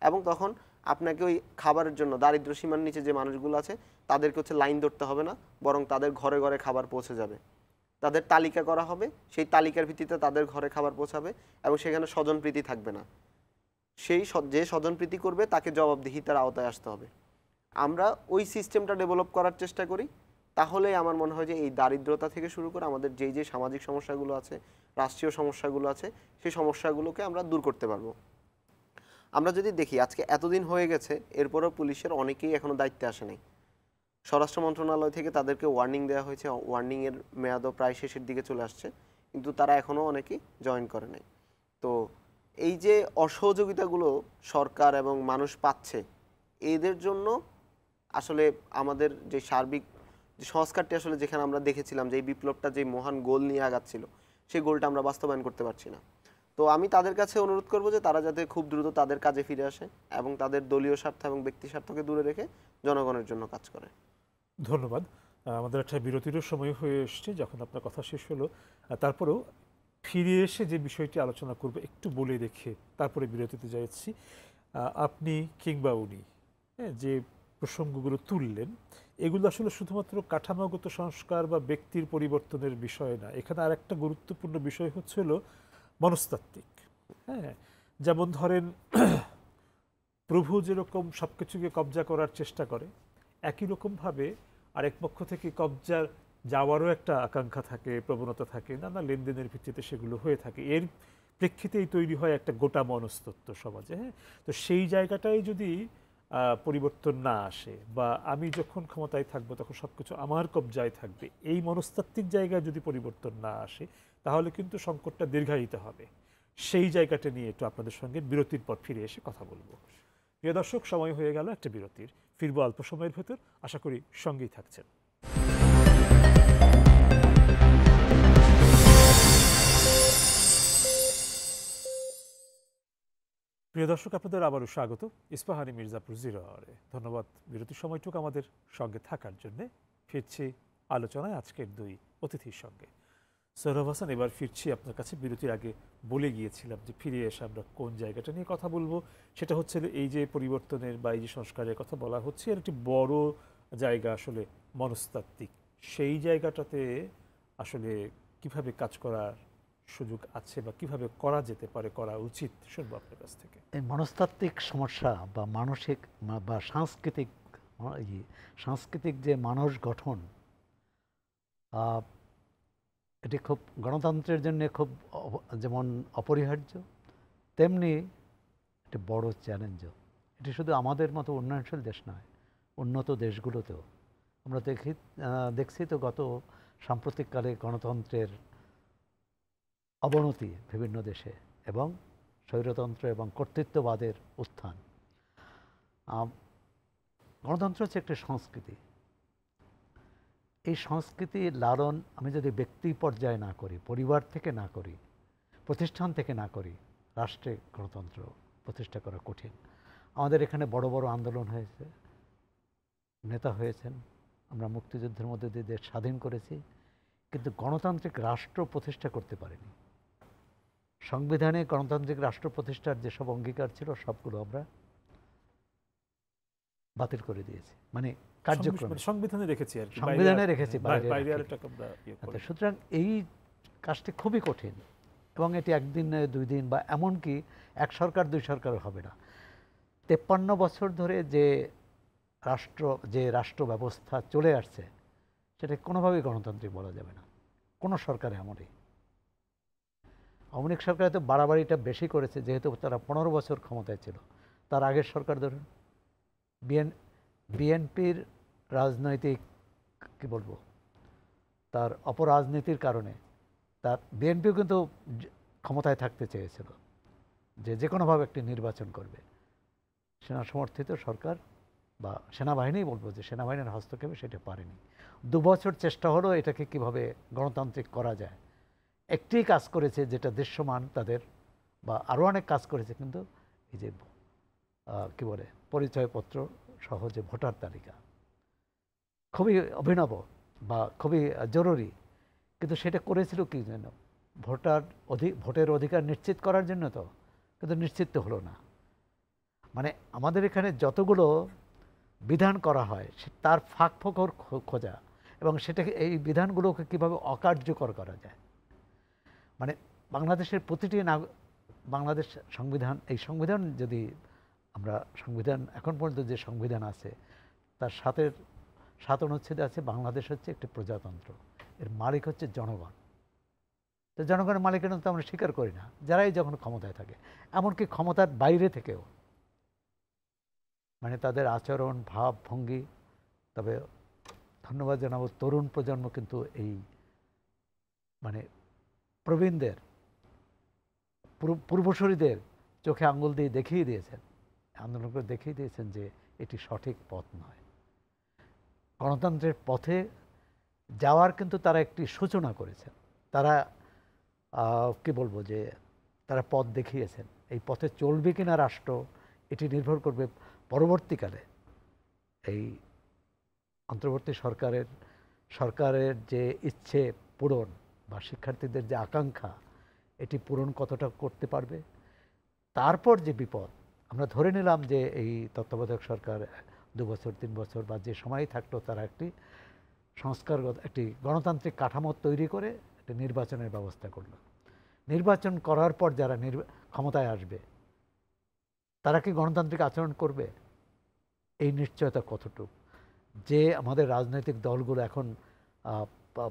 এবং তখন আপনাকে ওই খাবারের জন্য দারিদ্র্য সীমার নিচে যে মানুষগুলো আছে তাদেরকে হচ্ছে লাইন ধরতে হবে না, বরং তাদের ঘরে ঘরে খাবার পৌঁছে যাবে। তাদের তালিকা করা হবে, সেই তালিকার ভিত্তিতে তাদের ঘরে খাবার পৌঁছাবে, এবং সেখানে স্বজনপ্রীতি থাকবে না। যে স্বজনপ্রীতি করবে তাকে জবাবদিহিতার আওতায় আসতে হবে। আমরা ওই সিস্টেমটা ডেভেলপ করার চেষ্টা করি, তাহলে আমার মনে হয় যে এই দারিদ্রতা থেকে শুরু করে আমাদের যেই যে সামাজিক সমস্যাগুলো আছে, রাষ্ট্রীয় সমস্যাগুলো আছে, সেই সমস্যাগুলোকে আমরা দূর করতে পারবো। আমরা যদি দেখি আজকে এতদিন হয়ে গেছে, এরপরও পুলিশের অনেকেই এখনো দায়িত্বে আসে নাই। স্বরাষ্ট্র মন্ত্রণালয় থেকে তাদেরকে ওয়ার্নিং দেওয়া হয়েছে, ওয়ার্নিংয়ের মেয়াদও প্রায় শেষের দিকে চলে আসছে, কিন্তু তারা এখনও অনেকেই জয়েন করে নাই। তো এই যে অসহযোগিতাগুলো সরকার এবং মানুষ পাচ্ছে, এদের জন্য আসলে আমাদের যে সার্বিক যে সংস্কারটি আসলে যেখানে আমরা দেখেছিলাম যে এই বিপ্লবটা যে মহান গোল নিয়ে আগাচ্ছিল, সেই গোলটা আমরা বাস্তবায়ন করতে পারছি না। তো আমি তাদের কাছে অনুরোধ করব যে তারা যাতে খুব দ্রুত তাদের কাজে ফিরে আসে এবং তাদের দলীয় স্বার্থ এবং ব্যক্তি স্বার্থকে দূরে রেখে জনগণের জন্য কাজ করে। ধন্যবাদ। আমাদের একটা বিরতিরও সময় হয়ে এসছে, যখন আপনার কথা শেষ হলো। তারপরেও ফিরে এসে যে বিষয়টি আলোচনা করবে একটু বলে রেখে তারপরে বিরতিতে যাচ্ছি। আপনি কিংবা উনি যে প্রসঙ্গগুলো তুললেন, এগুলো আসলে শুধুমাত্র কাঠামোগত সংস্কার বা ব্যক্তির পরিবর্তনের বিষয় না। এখানে আর একটা গুরুত্বপূর্ণ বিষয় হচ্ছে হলো মনস্তাত্ত্বিক। হ্যাঁ, যেমন ধরেন প্রভু যেরকম সব কিছুকে কবজা করার চেষ্টা করে, একই রকমভাবে আরেক পক্ষ থেকে কবজার যাওয়ারও একটা আকাঙ্ক্ষা থাকে, প্রবণতা থাকে, নানা লেনদেনের ভিত্তিতে সেগুলো হয়ে থাকে। এর প্রেক্ষিতেই তৈরি হয় একটা গোটা মনস্তত্ত্ব সমাজে। হ্যাঁ, তো সেই জায়গাটাই যদি পরিবর্তন না আসে, বা আমি যখন ক্ষমতায় থাকবো তখন সব কিছু আমার কবজায় থাকবে, এই মনস্তাত্ত্বিক জায়গায় যদি পরিবর্তন না আসে, তাহলে কিন্তু সংকটটা দীর্ঘায়িত হবে। সেই জায়গাটা নিয়ে একটু আপনাদের সঙ্গে বিরতির পর ফিরে এসে কথা বলবো। প্রিয় দর্শক, সময় হয়ে গেল একটা বিরতির। ফিরবো অল্প সময়ের ভেতর, আশা করি সঙ্গেই থাকছেন। প্রিয় দর্শক, আপনাদের আবারও স্বাগত ইস্পাহানি মির্জাপুর জিরো আওয়ারে। ধন্যবাদ বিরতির সময়টুকু আমাদের সঙ্গে থাকার জন্যে। ফিরছি আলোচনায় আজকের দুই অতিথির সঙ্গে। সোহরাব হাসান, এবার ফিরছি আপনার কাছে। বিরতির আগে বলে গিয়েছিলাম যে ফিরে এসে আমরা কোন জায়গাটা নিয়ে কথা বলবো। সেটা হচ্ছে এই যে পরিবর্তনের বা এই যে সংস্কারের কথা বলা হচ্ছে, এর একটি বড় জায়গা আসলে মনস্তাত্ত্বিক। সেই জায়গাটাতে আসলে কিভাবে কাজ করার সুযোগ আছে বা কিভাবে করা যেতে পারে, করা উচিত, শুনবো আপনার কাছ থেকে। এই মনস্তাত্ত্বিক সমস্যা বা মানসিক বা সাংস্কৃতিক যে মানুষ গঠন, এটি খুব গণতন্ত্রের জন্য খুব যেমন অপরিহার্য, তেমনি একটি বড় চ্যালেঞ্জও। এটি শুধু আমাদের মতো উন্নয়নশীল দেশ নয়, উন্নত দেশগুলোতেও আমরা দেখছি তো গত সাম্প্রতিককালে গণতন্ত্রের অবনতি বিভিন্ন দেশে, এবং স্বৈরতন্ত্র এবং কর্তৃত্ববাদের উত্থান। গণতন্ত্র হচ্ছে একটি সংস্কৃতি। এই সংস্কৃতি লালন আমি যদি ব্যক্তি পর্যায়ে না করি, পরিবার থেকে না করি, প্রতিষ্ঠান থেকে না করি, রাষ্ট্রে গণতন্ত্র প্রতিষ্ঠা করা কঠিন। আমাদের এখানে বড় বড় আন্দোলন হয়েছে, নেতা হয়েছেন, আমরা মুক্তিযুদ্ধের মধ্যে দিয়ে দেশ স্বাধীন করেছি, কিন্তু গণতান্ত্রিক রাষ্ট্র প্রতিষ্ঠা করতে পারিনি। সংবিধানে গণতান্ত্রিক রাষ্ট্র প্রতিষ্ঠার যেসব অঙ্গীকার ছিল সবগুলো আমরা বাতিল করে দিয়েছি, মানে কার্যক্রম সংবিধানে রেখেছি আর কি, সংবিধানে রেখেছি। সুতরাং এই কাজটি খুবই কঠিন, এবং এটি একদিন 2 দিন বা এমনকি এক সরকার 2 সরকার হবে না। 53 বছর ধরে যে রাষ্ট্র ব্যবস্থা চলে আসছে, সেটা কোনোভাবেই গণতান্ত্রিক বলা যাবে না, কোনো সরকার এমনই। আওয়ামী লীগ সরকার তো বাড়াবাড়িটা বেশি করেছে, যেহেতু তারা 15 বছর ক্ষমতায় ছিল। তার আগের সরকার ধরুন, বিএনপির রাজনৈতিক কি বলবো, তার অপরাজনীতির কারণে তার বিএনপিও কিন্তু ক্ষমতায় থাকতে চেয়েছিল, যে কোনোভাবে একটি নির্বাচন করবে। সেনা সমর্থিত সরকার বা সেনাবাহিনী বলবো, যে সেনাবাহিনীর হস্তক্ষেপে সেটা পারেনি। 2 বছর চেষ্টা হলো এটাকে কিভাবে গণতান্ত্রিক করা যায়। একটি কাজ করেছে যেটা দৃশ্যমান তাদের, বা আরও অনেক কাজ করেছে, কিন্তু এই যে কি বলে পরিচয়পত্র সহ যে ভোটার তালিকা, খুবই অভিনব বা খুবই জরুরি, কিন্তু সেটা করেছিল কি জন্য? ভোটের অধিকার নিশ্চিত করার জন্য তো, কিন্তু নিশ্চিত তো হলো না। মানে আমাদের এখানে যতগুলো বিধান করা হয় তার ফাঁক ফোকর খোঁজা, এবং সেটাকে এই বিধানগুলোকে কীভাবে অকার্যকর করা যায়। মানে বাংলাদেশের প্রতিটি বাংলাদেশ সংবিধান, এই সংবিধান যদি আমরা সংবিধান এখন পর্যন্ত যে সংবিধান আছে তার 7 অনুচ্ছেদে আছে বাংলাদেশ হচ্ছে একটি প্রজাতন্ত্র, এর মালিক হচ্ছে জনগণ। তো জনগণের মালিকানা তো আমরা স্বীকার করি না, যারাই যখন ক্ষমতায় থাকে, এমনকি ক্ষমতার বাইরে থেকেও, মানে তাদের আচরণ, ভাব, ভঙ্গি। তবে ধন্যবাদ জানাবো তরুণ প্রজন্ম কিন্তু এই মানে প্রবীণদের, পূর্বসূরীদের চোখে আঙ্গুল দিয়ে দেখিয়ে দিয়েছেন, আন্দোলন করে দেখিয়ে দিয়েছেন যে এটি সঠিক পথ নয়। গণতন্ত্রের পথে যাওয়ার কিন্তু তারা একটি সূচনা করেছেন। তারা কি বলবো, যে তারা পথ দেখিয়েছেন। এই পথে চলবে কিনা রাষ্ট্র, এটি নির্ভর করবে পরবর্তীকালে এই অন্তর্বর্তী সরকারের যে ইচ্ছে পূরণ বা শিক্ষার্থীদের যে আকাঙ্ক্ষা, এটি পূরণ কতটা করতে পারবে। তারপর যে বিপদ, আমরা ধরে নিলাম যে এই তত্ত্বাবধায়ক সরকার 2 বছর 3 বছর বা যে সময় থাকতো, তারা একটি সংস্কারগত একটি গণতান্ত্রিক কাঠামো তৈরি করে একটি নির্বাচনের ব্যবস্থা করলো। নির্বাচন করার পর যারা ক্ষমতায় আসবে তারা কি গণতান্ত্রিক আচরণ করবে? এই নিশ্চয়তা কতটুকু? যে আমাদের রাজনৈতিক দলগুলো এখন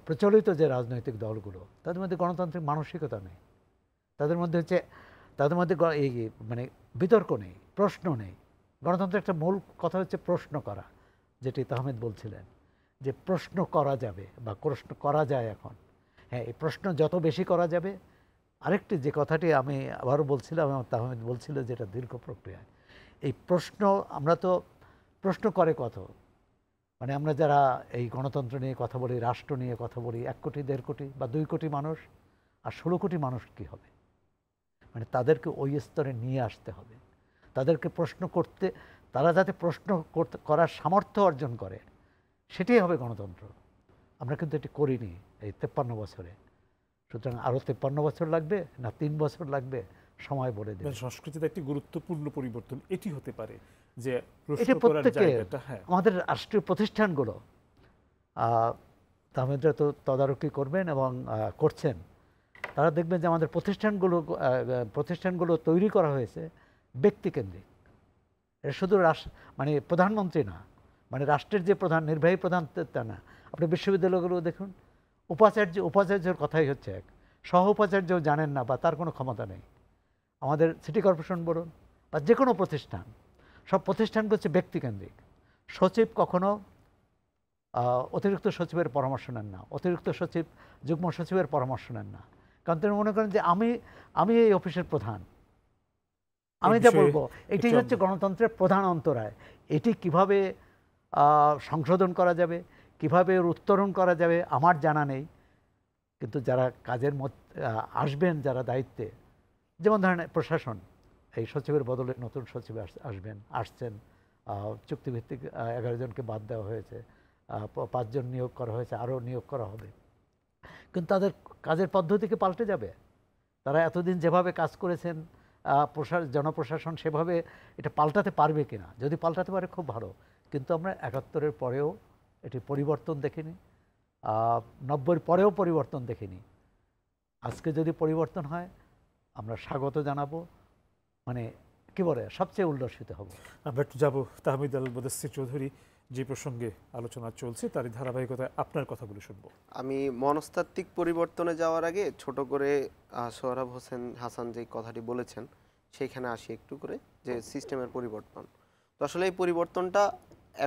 প্রচলিত যে রাজনৈতিক দলগুলো, তাদের মধ্যে গণতান্ত্রিক মানসিকতা নেই। তাদের মধ্যে এই মানে বিতর্ক নেই, প্রশ্ন নেই। গণতন্ত্রের একটা মূল কথা হচ্ছে প্রশ্ন করা, যেটি তাহমেদ বলছিলেন যে প্রশ্ন করা যাবে বা প্রশ্ন করা যায় এখন। হ্যাঁ, এই প্রশ্ন যত বেশি করা যাবে। আরেকটি যে কথাটি আমি আবারও বলছিলাম, আমার তাহমেদ বলছিল, যেটা দীর্ঘ প্রক্রিয়া। এই প্রশ্ন, আমরা তো প্রশ্ন করে কত, মানে আমরা যারা এই গণতন্ত্র নিয়ে কথা বলি, রাষ্ট্র নিয়ে কথা বলি, 1 কোটি 1.5 কোটি বা 2 কোটি মানুষ, আর 16 কোটি মানুষ কি হবে? মানে তাদেরকে ওই স্তরে নিয়ে আসতে হবে। তাদেরকে প্রশ্ন করতে, তারা যাতে প্রশ্ন করার সামর্থ্য অর্জন করে, সেটাই হবে গণতন্ত্র। আমরা কিন্তু এটি করিনি এই 53 বছরে। সুতরাং আরও 53 বছর লাগবে না 3 বছর লাগবে, সময় বলে দেবে। সংস্কৃতিতে একটি গুরুত্বপূর্ণ পরিবর্তন এটি হতে পারে যে এটা প্রত্যেকে, আমাদের রাষ্ট্রীয় প্রতিষ্ঠানগুলো, তাহমেদরা তো তদারকি করবেন এবং করছেন, তারা দেখবেন যে আমাদের প্রতিষ্ঠানগুলো তৈরি করা হয়েছে ব্যক্তিকেন্দ্রিক। এটা শুধু মানে প্রধানমন্ত্রী না, মানে রাষ্ট্রের যে প্রধান, নির্বাহী প্রধান তা না। আপনি বিশ্ববিদ্যালয়গুলো দেখুন, উপাচার্যের কথাই হচ্ছে এক, সহ উপাচার্যও জানেন না বা তার কোনো ক্ষমতা নেই। আমাদের সিটি কর্পোরেশন বলুন বা যে কোনো প্রতিষ্ঠান, সব প্রতিষ্ঠানগুলো হচ্ছে ব্যক্তিকেন্দ্রিক। সচিব কখনো অতিরিক্ত সচিবের পরামর্শ নেন না, অতিরিক্ত সচিব যুগ্ম সচিবের পরামর্শ নেন না, কারণ তিনি মনে করেন যে আমি এই অফিসের প্রধান, আমি যা বলবো। এটাই হচ্ছে গণতন্ত্রের প্রধান অন্তরায়। এটি কিভাবে সংশোধন করা যাবে, কিভাবে এর উত্তরণ করা যাবে আমার জানা নেই। কিন্তু যারা কাজের মধ্যে আসবেন, যারা দায়িত্বে, যেমন ধরেন প্রশাসন, এই সচিবের বদলে নতুন সচিব আসছেন, চুক্তিভিত্তিক 11 জনকে বাদ দেওয়া হয়েছে, 5 জন নিয়োগ করা হয়েছে, আরও নিয়োগ করা হবে। কিন্তু তাদের কাজের পদ্ধতিকে পাল্টে যাবে। তারা এতদিন যেভাবে কাজ করেছেন জনপ্রশাসন, সেভাবে এটা পাল্টাতে পারবে কিনা? যদি পাল্টাতে পারে খুব ভালো, কিন্তু আমরা 71-এর পরেও এটি পরিবর্তন দেখিনি, 90-এর পরেও পরিবর্তন দেখিনি। আজকে যদি পরিবর্তন হয় আমরা স্বাগত জানাবো, মানে কি বলে, সবচেয়ে উল্লসিত হব। আমরা একটু যাবো তাহমিদ আল মুদাসসির চৌধুরী, যে প্রসঙ্গে আলোচনা চলছে তারই ধারাবাহিকতায় আপনার কথাগুলো শুনবো। আমি মনস্তাত্ত্বিক পরিবর্তনে যাওয়ার আগে ছোট করে সোহরাব হোসেন হাসান যে কথাটি বলেছেন সেইখানে আসি একটু করে, যে সিস্টেমের পরিবর্তন। তো আসলে এই পরিবর্তনটা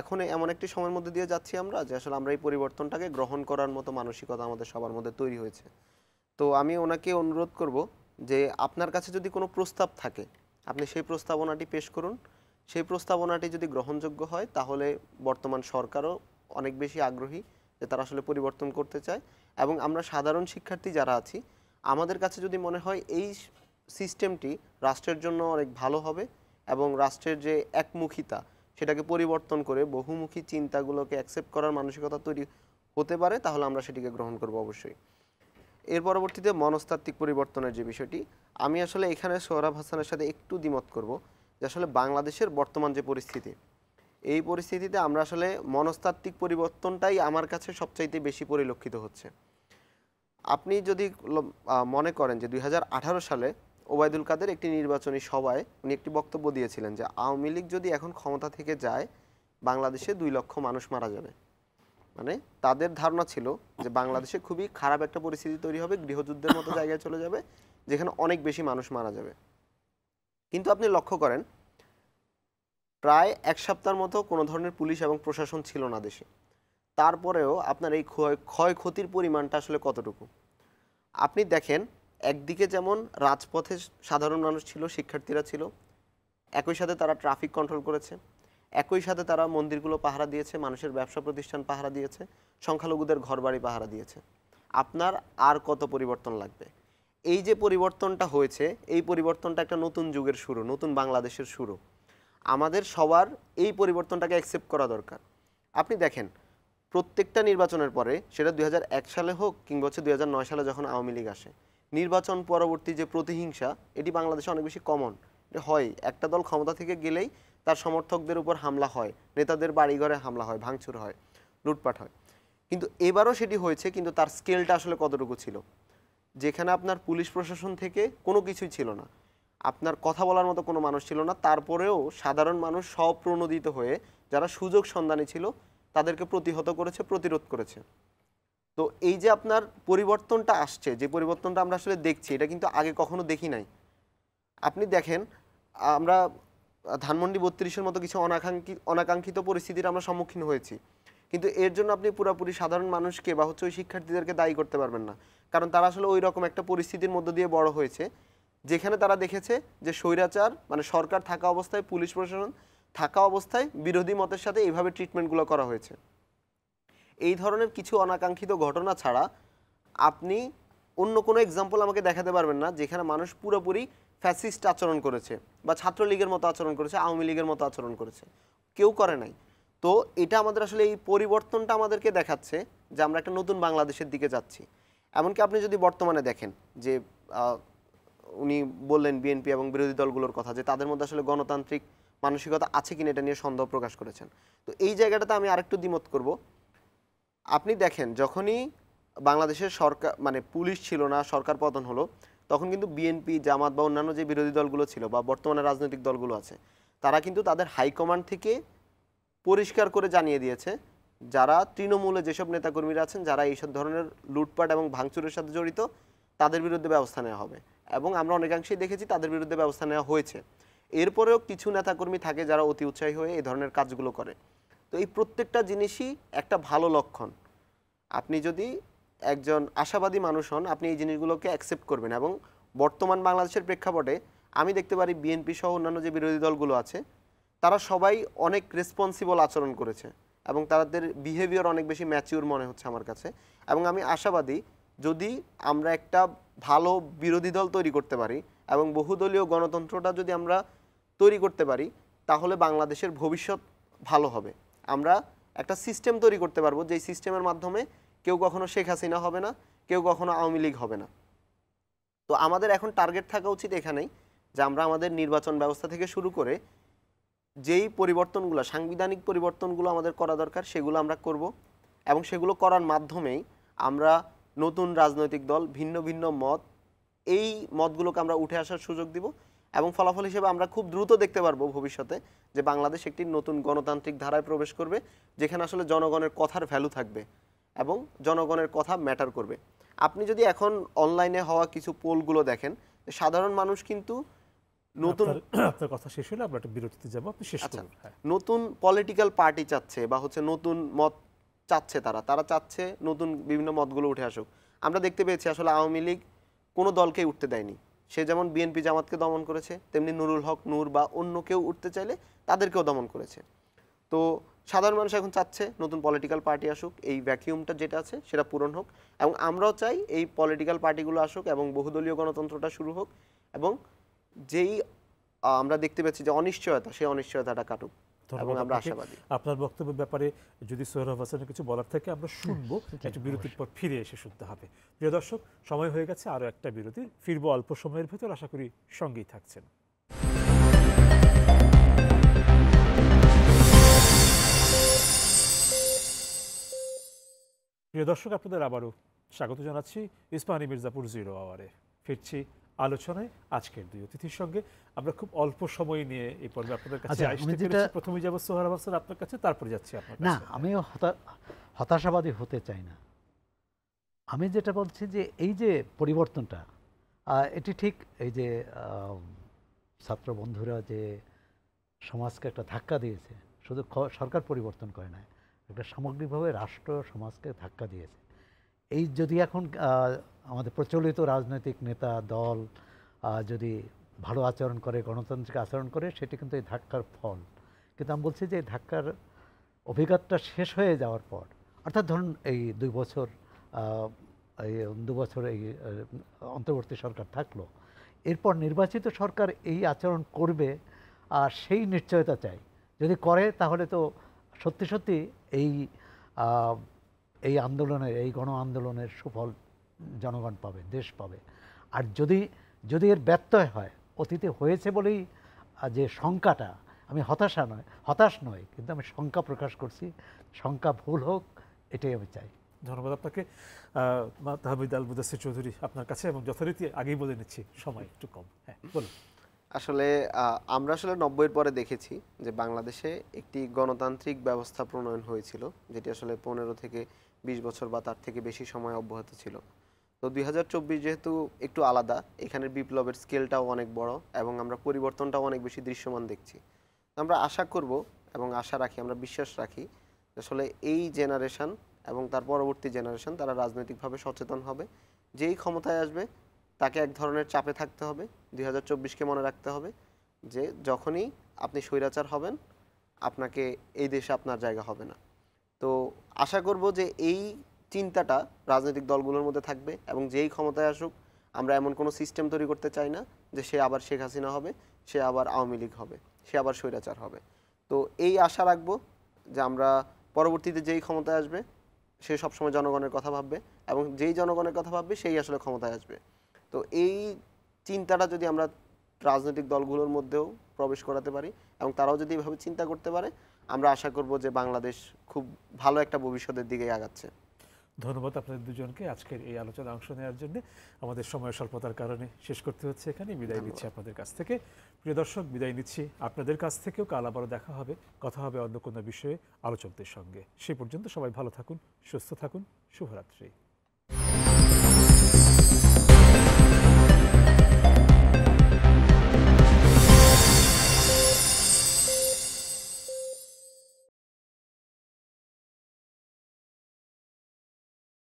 এখন এমন একটি সময়ের মধ্যে দিয়ে যাচ্ছি আমরা, যে আসলে আমরা এই পরিবর্তনটাকে গ্রহণ করার মতো মানসিকতা আমাদের সবার মধ্যে তৈরি হয়েছে। তো আমি ওনাকে অনুরোধ করব যে আপনার কাছে যদি কোনো প্রস্তাব থাকে আপনি সেই প্রস্তাবনাটি পেশ করুন। সেই প্রস্তাবনাটি যদি গ্রহণযোগ্য হয় তাহলে বর্তমান সরকারও অনেক বেশি আগ্রহী যে তারা আসলে পরিবর্তন করতে চায়, এবং আমরা সাধারণ শিক্ষার্থী যারা আছি আমাদের কাছে যদি মনে হয় এই সিস্টেমটি রাষ্ট্রের জন্য অনেক ভালো হবে এবং রাষ্ট্রের যে একমুখিতা সেটাকে পরিবর্তন করে বহুমুখী চিন্তাগুলোকে অ্যাকসেপ্ট করার মানসিকতা তৈরি হতে পারে, তাহলে আমরা সেটিকে গ্রহণ করব অবশ্যই। এর পরবর্তীতে মনস্তাত্ত্বিক পরিবর্তনের যে বিষয়টি, আমি আসলে এখানে সোহরাব হাসানের সাথে একটু দ্বিমত করব যে আসলে বাংলাদেশের বর্তমান যে পরিস্থিতি, এই পরিস্থিতিতে আমরা আসলে মনস্তাত্ত্বিক পরিবর্তনটাই আমার কাছে সবচাইতে বেশি পরিলক্ষিত হচ্ছে। আপনি যদি মনে করেন যে 2018 সালে ওবায়দুল কাদের একটি নির্বাচনী সভায় উনি একটি বক্তব্য দিয়েছিলেন যে আওয়ামী লীগ যদি এখন ক্ষমতা থেকে যায় বাংলাদেশে 2 লক্ষ মানুষ মারা যাবে। মানে তাদের ধারণা ছিল যে বাংলাদেশে খুবই খারাপ একটা পরিস্থিতি তৈরি হবে, গৃহযুদ্ধের মতো জায়গায় চলে যাবে যেখানে অনেক বেশি মানুষ মারা যাবে। কিন্তু আপনি লক্ষ্য করেন প্রায় 1 সপ্তাহের মতো কোনো ধরনের পুলিশ এবং প্রশাসন ছিল না দেশে। তারপরেও আপনার এই ক্ষয়ক্ষতির পরিমাণটা আসলে কতটুকু আপনি দেখেন। একদিকে যেমন রাজপথে সাধারণ মানুষ ছিল, শিক্ষার্থীরা ছিল, একই সাথে তারা ট্রাফিক কন্ট্রোল করেছে, একই সাথে তারা মন্দিরগুলো পাহারা দিয়েছে, মানুষের ব্যবসা প্রতিষ্ঠান পাহারা দিয়েছে, সংখ্যালঘুদের ঘরবাড়ি পাহারা দিয়েছে। আপনার আর কত পরিবর্তন লাগবে? এই যে পরিবর্তনটা হয়েছে, এই পরিবর্তনটা একটা নতুন যুগের শুরু, নতুন বাংলাদেশের শুরু। আমাদের সবার এই পরিবর্তনটাকে অ্যাকসেপ্ট করা দরকার। আপনি দেখেন প্রত্যেকটা নির্বাচনের পরে, সেটা 2001 সালে হোক কিংবা 2009 সালে যখন আওয়ামী লীগ আসে, নির্বাচন পরবর্তী যে প্রতিহিংসা এটি বাংলাদেশে অনেক বেশি কমন হয়। একটা দল ক্ষমতা থেকে গেলেই তার সমর্থকদের উপর হামলা হয়, নেতাদের বাড়িঘরে হামলা হয়, ভাঙচুর হয়, লুটপাট হয়। কিন্তু এবারও সেটি হয়েছে, কিন্তু তার স্কেলটা আসলে কতটুকু ছিল, যেখানে আপনার পুলিশ প্রশাসন থেকে কোনো কিছুই ছিল না, আপনার কথা বলার মতো কোনো মানুষ ছিল না, তারপরেও সাধারণ মানুষ স্বপ্রণোদিত হয়ে যারা সুযোগ সন্ধানী ছিল তাদেরকে প্রতিহত করেছে, প্রতিরোধ করেছে। তো এই যে আপনার পরিবর্তনটা আসছে, যে পরিবর্তনটা আমরা আসলে দেখছি, এটা কিন্তু আগে কখনো দেখি নাই। আপনি দেখেন আমরা ধানমন্ডি 32-এর মতো কিছু অনাকাঙ্ক্ষিত পরিস্থিতির আমরা সম্মুখীন হয়েছি, কিন্তু এর জন্য আপনি পুরোপুরি সাধারণ মানুষকে বা ওই শিক্ষার্থীদেরকে দায়ী করতে পারবেন না, কারণ তারা আসলে ওই রকম একটা পরিস্থিতির মধ্য দিয়ে বড় হয়েছে যেখানে তারা দেখেছে যে স্বৈরাচার মানে সরকার থাকা অবস্থায়, পুলিশ প্রশাসন থাকা অবস্থায় বিরোধী মতের সাথে এইভাবে ট্রিটমেন্টগুলো করা হয়েছে। এই ধরনের কিছু অনাকাঙ্ক্ষিত ঘটনা ছাড়া আপনি অন্য কোনো এক্সাম্পল আমাকে দেখাতে পারবেন না যেখানে মানুষ পুরোপুরি ফ্যাসিস্ট আচরণ করেছে বা ছাত্রলীগের মতো আচরণ করেছে, আওয়ামী লীগের মতো আচরণ করেছে, কেউ করে নাই। তো এটা আমাদের আসলে এই পরিবর্তনটা আমাদেরকে দেখাচ্ছে যে আমরা একটা নতুন বাংলাদেশের দিকে যাচ্ছি। এমনকি আপনি যদি বর্তমানে দেখেন যে উনি বললেন বিএনপি এবং বিরোধী দলগুলোর কথা, যে তাদের মধ্যে আসলে গণতান্ত্রিক মানসিকতা আছে কিনা এটা নিয়ে সন্দেহ প্রকাশ করেছেন। তো এই জায়গাটাতে আমি আরেকটু দ্বিমত করব। আপনি দেখেন যখনই বাংলাদেশের সরকার মানে পুলিশ ছিল না, সরকার পতন হলো, তখন কিন্তু বিএনপি, জামাত বা অন্যান্য যে বিরোধী দলগুলো ছিল বা বর্তমানে রাজনৈতিক দলগুলো আছে, তারা কিন্তু তাদের হাইকমান্ড থেকে পরিষ্কার করে জানিয়ে দিয়েছে যারা তৃণমূলে যেসব নেতাকর্মীরা আছেন যারা এইসব ধরনের লুটপাট এবং ভাঙচুরের সাথে জড়িত তাদের বিরুদ্ধে ব্যবস্থা নেওয়া হবে, এবং আমরা অনেকাংশেই দেখেছি তাদের বিরুদ্ধে ব্যবস্থা নেওয়া হয়েছে। এরপরেও কিছু নেতাকর্মী থাকে যারা অতি উৎসাহী হয়ে এই ধরনের কাজগুলো করে। তো এই প্রত্যেকটা জিনিসই একটা ভালো লক্ষণ। আপনি যদি একজন আশাবাদী মানুষ হন, আপনি এই জিনিসগুলোকে অ্যাকসেপ্ট করবেন। এবং বর্তমান বাংলাদেশের প্রেক্ষাপটে আমি দেখতে পারি বিএনপি সহ অন্যান্য যে বিরোধী দলগুলো আছে তারা সবাই অনেক রেসপন্সিবল আচরণ করেছে এবং তাদের বিহেভিয়ার অনেক বেশি ম্যাচিউর মনে হচ্ছে আমার কাছে। এবং আমি আশাবাদী যদি আমরা একটা ভালো বিরোধী দল তৈরি করতে পারি এবং বহুদলীয় গণতন্ত্রটা যদি আমরা তৈরি করতে পারি, তাহলে বাংলাদেশের ভবিষ্যৎ ভালো হবে। আমরা একটা সিস্টেম তৈরি করতে পারবো যেই সিস্টেমের মাধ্যমে কেউ কখনো শেখ হাসিনা হবে না, কেউ কখনো আওয়ামী লীগ হবে না। তো আমাদের এখন টার্গেট থাকা উচিত এখানেই যে আমরা আমাদের নির্বাচন ব্যবস্থা থেকে শুরু করে যেই পরিবর্তনগুলো, সাংবিধানিক পরিবর্তনগুলো আমাদের করা দরকার সেগুলো আমরা করব, এবং সেগুলো করার মাধ্যমেই আমরা নতুন রাজনৈতিক দল, ভিন্ন ভিন্ন মত, এই মতগুলোকে আমরা উঠে আসার সুযোগ দিব এবং ফলাফল হিসেবে আমরা খুব দ্রুত দেখতে পারবো ভবিষ্যতে যে বাংলাদেশ একটি নতুন গণতান্ত্রিক ধারায় প্রবেশ করবে, যেখানে আসলে জনগণের কথার ভ্যালু থাকবে এবং জনগণের কথা ম্যাটার করবে। আপনি যদি এখন অনলাইনে হওয়া কিছু পোলগুলো দেখেন, সাধারণ মানুষ কিন্তু নতুন আপনার কথা শেষ হলে আমরা একটা বিরতিতে যাব, আপনি শেষ করুন। হ্যাঁ। নতুন পলিটিক্যাল পার্টি চাচ্ছে বা হচ্ছে নতুন মত চাচ্ছে, তারা চাচ্ছে নতুন বিভিন্ন মতগুলো উঠে আসুক। আমরা দেখতে পেয়েছি আসলে আওয়ামী লীগ কোনো দলকেই উঠতে দেয়নি। সে যেমন বিএনপি জামাতকে দমন করেছে, তেমনি নুরুল হক নূর বা অন্য কেউ উঠতে চাইলে তাদেরকেও দমন করেছে। তো সাধারণ মানুষ এখন চাচ্ছে নতুন পলিটিক্যাল পার্টি আসুক, এই ভ্যাকিউমটা যেটা আছে সেটা পূরণ হোক, এবং আমরাও চাই এই পলিটিক্যাল পার্টিগুলো আসুক এবং বহুদলীয় গণতন্ত্রটা শুরু হোক, এবং যেই আমরা দেখতে পাচ্ছি যে অনিশ্চয়তা, সেই অনিশ্চয়তাটা কাটুক এবং আমরা আশাবাদী। আপনার বক্তব্যের ব্যাপারে যদি সোহরাব হাসানের কিছু বলার থাকে আমরা শুনবো, একটু বিরতির পর ফিরে এসে শুনতে হবে। প্রিয় দর্শক, সময় হয়ে গেছে আরও একটা বিরতি, ফিরবো অল্প সময়ের ভেতর, আশা করি সঙ্গেই থাকছেন। প্রিয় দর্শক, আপনাদের আবারও স্বাগত জানাচ্ছি ইস্পাহানি মির্জাপুর জিরো আওয়ারে। ফিরছি আলোচনায় আজকের দুই অতিথির সঙ্গে। আমরা খুব অল্প সময় নিয়ে এই পর্বে আপনাদের কাছে আসতে পেরেছি। প্রথমে যাব সোহরাব হাসান আপনার কাছে, তারপরে যাচ্ছি আপনার কাছে। না, আমিও হতাশাবাদী হতে চাই না। আমি যেটা বলছি যে এই যে পরিবর্তনটা, এটি ঠিক এই যে ছাত্র বন্ধুরা যে সমাজকে একটা ধাক্কা দিয়েছে, শুধু সরকার পরিবর্তন করে না, একটা সামগ্রিকভাবে রাষ্ট্র সমাজকে ধাক্কা দিয়েছে। এই যদি এখন আমাদের প্রচলিত রাজনৈতিক নেতা দল যদি ভালো আচরণ করে, গণতান্ত্রিক আচরণ করে, সেটি কিন্তু এই ধাক্কার ফল। কিন্তু আমি বলছি যে এই ধাক্কার অভিজ্ঞতা শেষ হয়ে যাওয়ার পর, অর্থাৎ ধরুন এই 2 বছর এই অন্তর্বর্তী সরকার থাকলো, এরপর নির্বাচিত সরকার এই আচরণ করবে, আর সেই নিশ্চয়তা চাই। যদি করে তাহলে তো সত্যি সত্যি এই আন্দোলনের, এই গণ আন্দোলনের সুফল জনগণ পাবে, দেশ পাবে। আর যদি এর ব্যত্যয় হয়, অতীতে হয়েছে বলেই যে শঙ্কাটা, আমি হতাশ নয়, কিন্তু আমি শঙ্কা প্রকাশ করছি, শঙ্কা ভুল হোক, এটাই আমি চাই। ধন্যবাদ আপনাকে। তাহমিদ আল মুদাসসির চৌধুরী আপনার কাছে, এবং যথারীতি আগেই বলে নিচ্ছি সময় একটু কম। হ্যাঁ, বলুন। আসলে আমরা আসলে 90-এর পরে দেখেছি যে বাংলাদেশে একটি গণতান্ত্রিক ব্যবস্থা প্রণয়ন হয়েছিল, যেটি আসলে 15 থেকে 20 বছর বা তার থেকে বেশি সময় অব্যাহত ছিল। তো 2024 যেহেতু একটু আলাদা, এখানের বিপ্লবের স্কেলটাও অনেক বড় এবং আমরা পরিবর্তনটাও অনেক বেশি দৃশ্যমান দেখছি। আমরা আশা করব এবং আশা রাখি, আমরা বিশ্বাস রাখি আসলে এই জেনারেশন এবং তার পরবর্তী জেনারেশন তারা রাজনৈতিকভাবে সচেতন হবে। যেই ক্ষমতায় আসবে তাকে এক ধরনের চাপে থাকতে হবে। 2024-কে মনে রাখতে হবে যে যখনই আপনি স্বৈরাচার হবেন, আপনাকে এই দেশে আপনার জায়গা হবে না। তো আশা করব যে এই চিন্তাটা রাজনৈতিক দলগুলোর মধ্যে থাকবে, এবং যেই ক্ষমতায় আসুক আমরা এমন কোনো সিস্টেম তৈরি করতে চাই না যে সে আবার শেখ হাসিনা হবে, সে আবার আওয়ামী লীগ হবে, সে আবার স্বৈরাচার হবে। তো এই আশা রাখবো যে আমরা পরবর্তীতে যেই ক্ষমতায় আসবে সে সবসময় জনগণের কথা ভাববে, এবং যেই জনগণের কথা ভাববে সেই আসলে ক্ষমতায় আসবে। তো এই চিন্তাটা যদি আমরা রাজনৈতিক দলগুলোর মধ্যেও প্রবেশ করাতে পারি এবং তারাও যদি এভাবে চিন্তা করতে পারে, আমরা আশা করব যে বাংলাদেশ খুব ভালো একটা ভবিষ্যতের দিকে আগাচ্ছে। ধন্যবাদ আপনাদের দুজনকে আজকের এই আলোচনায় অংশ নেওয়ার জন্য। আমাদের সময় স্বল্পতার কারণে শেষ করতে হচ্ছে এখানে। বিদায় নিচ্ছি আপনাদের কাছ থেকে। প্রিয় দর্শক, বিদায় নিচ্ছি আপনাদের কাছ থেকেও। কাল আবারও দেখা হবে, কথা হবে অন্য কোনো বিষয়ে আলোচকদের সঙ্গে। সেই পর্যন্ত সবাই ভালো থাকুন, সুস্থ থাকুন, শুভরাত্রি।